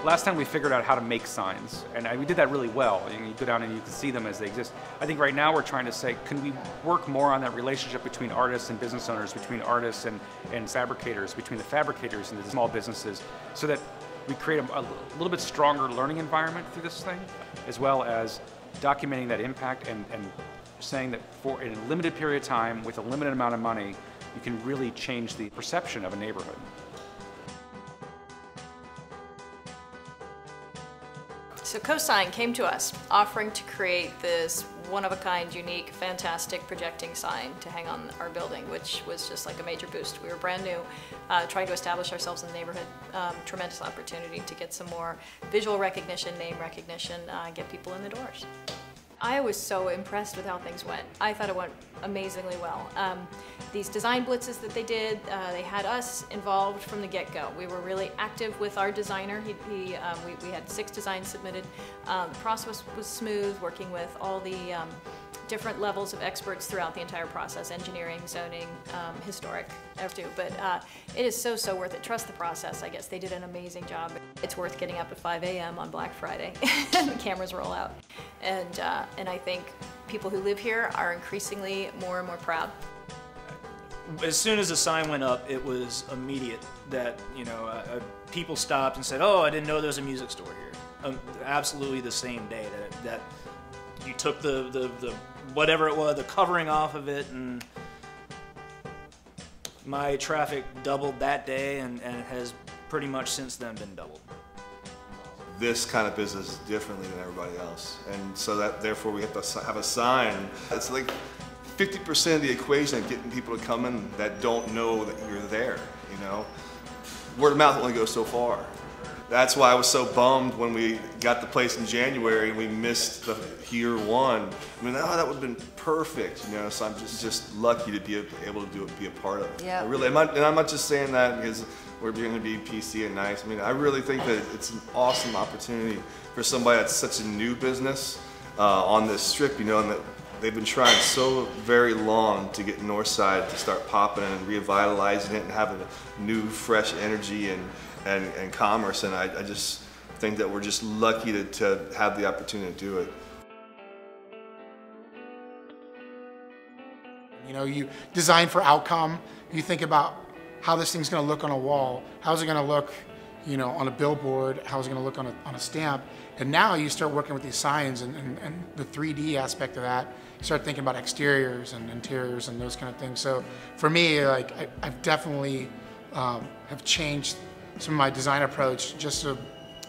last time we figured out how to make signs, and we did that really well. And you go down and you can see them as they exist. I think right now we're trying to say, can we work more on that relationship between artists and business owners, between artists and fabricators, between the fabricators and the small businesses, so that we create a little bit stronger learning environment through this thing, as well as documenting that impact and saying that for a limited period of time, with a limited amount of money, you can really change the perception of a neighborhood. So CoSign came to us offering to create this one-of-a-kind, unique, fantastic projecting sign to hang on our building, which was just like a major boost. We were brand new, trying to establish ourselves in the neighborhood. Tremendous opportunity to get some more visual recognition, name recognition, get people in the doors. I was so impressed with how things went. I thought it went amazingly well. These design blitzes that they did, they had us involved from the get-go. We were really active with our designer. We had 6 designs submitted. The process was smooth, working with all the different levels of experts throughout the entire process, engineering, zoning, historic, everything. But it is so worth it. Trust the process, I guess. They did an amazing job. It's worth getting up at 5 a.m. on Black Friday and the cameras roll out. And I think people who live here are increasingly more and more proud. As soon as the sign went up, it was immediate that, people stopped and said, "Oh, I didn't know there was a music store here." Absolutely the same day that you took the whatever it was, the covering off of it, and my traffic doubled that day, and it has pretty much since then been doubled. This kind of business is differently than everybody else, and so that therefore we have to have a sign. It's like 50% of the equation of getting people to come in that don't know that you're there. Word of mouth only goes so far. That's why I was so bummed when we got the place in January and we missed the year one. I mean, that would have been perfect, So I'm just lucky to be able to do it, be a part of it. Yeah. And I'm not just saying that because we're going to be PC and nice. I mean, I really think that it's an awesome opportunity for somebody that's such a new business on this strip, and that they've been trying so very long to get Northside to start popping and revitalizing it and having a new, fresh energy and commerce, and I just think that we're just lucky to have the opportunity to do it. You design for outcome. You think about how this thing's going to look on a wall. How's it going to look, on a billboard? How's it going to look on a stamp? And now you start working with these signs and the 3D aspect of that. You start thinking about exteriors and interiors and those kind of things. So for me, I've definitely have changed some of my design approach, just to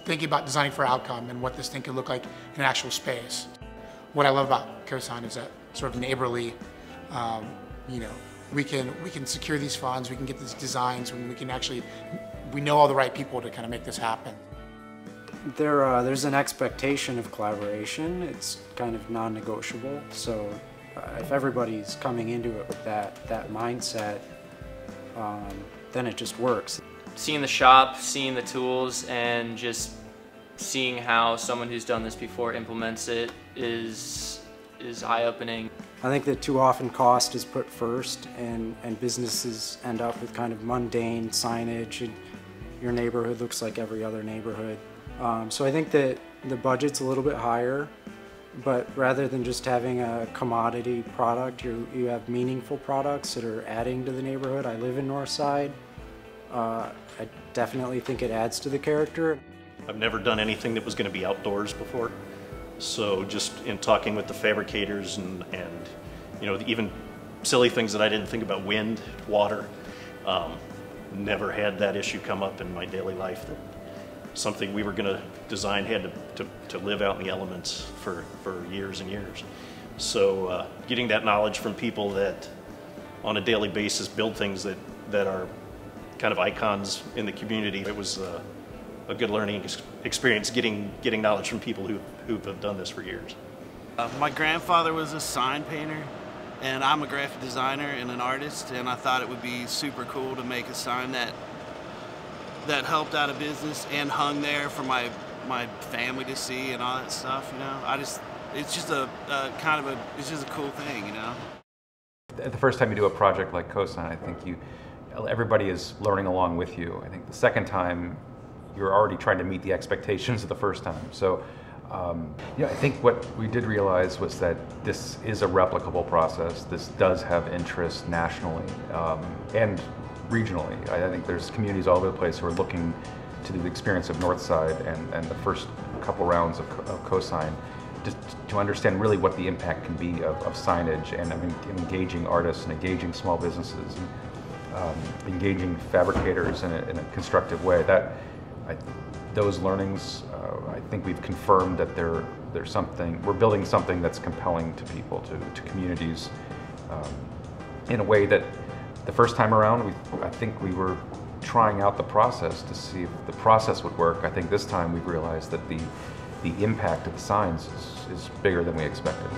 thinking about designing for outcome and what this thing could look like in an actual space. What I love about CoSign is that sort of neighborly, we can secure these funds, we can get these designs, and we know all the right people to kind of make this happen. There's an expectation of collaboration. It's kind of non-negotiable. So if everybody's coming into it with that mindset, then it just works. Seeing the shop, seeing the tools, and just seeing how someone who's done this before implements it is eye-opening. I think that too often cost is put first, and businesses end up with kind of mundane signage, and your neighborhood looks like every other neighborhood. So I think that the budget's a little bit higher, but rather than just having a commodity product, you have meaningful products that are adding to the neighborhood. I live in Northside. I definitely think it adds to the character. I've never done anything that was going to be outdoors before, so just in talking with the fabricators and even silly things that I didn't think about, wind, water, never had that issue come up in my daily life. That something we were going to design had to live out in the elements for years and years. So getting that knowledge from people that on a daily basis build things that are kind of icons in the community, it was a good learning experience getting knowledge from people who have done this for years. My grandfather was a sign painter, and I'm a graphic designer and an artist, and I thought it would be super cool to make a sign that helped out a business and hung there for my family to see and all that stuff. It's just it's just a cool thing. The first time you do a project like CoSign, I think everybody is learning along with you. I think the second time, you're already trying to meet the expectations of the first time. So, I think what we did realize was that this is a replicable process. This does have interest nationally and regionally. I think there's communities all over the place who are looking to the experience of Northside and the first couple rounds of CoSign to understand really what the impact can be of signage and engaging artists and engaging small businesses and engaging fabricators in a constructive way. Those learnings, I think we've confirmed that there's something, we're building something that's compelling to people, to communities, in a way that the first time around, I think we were trying out the process to see if the process would work. I think this time we've realized that the impact of the signs is bigger than we expected.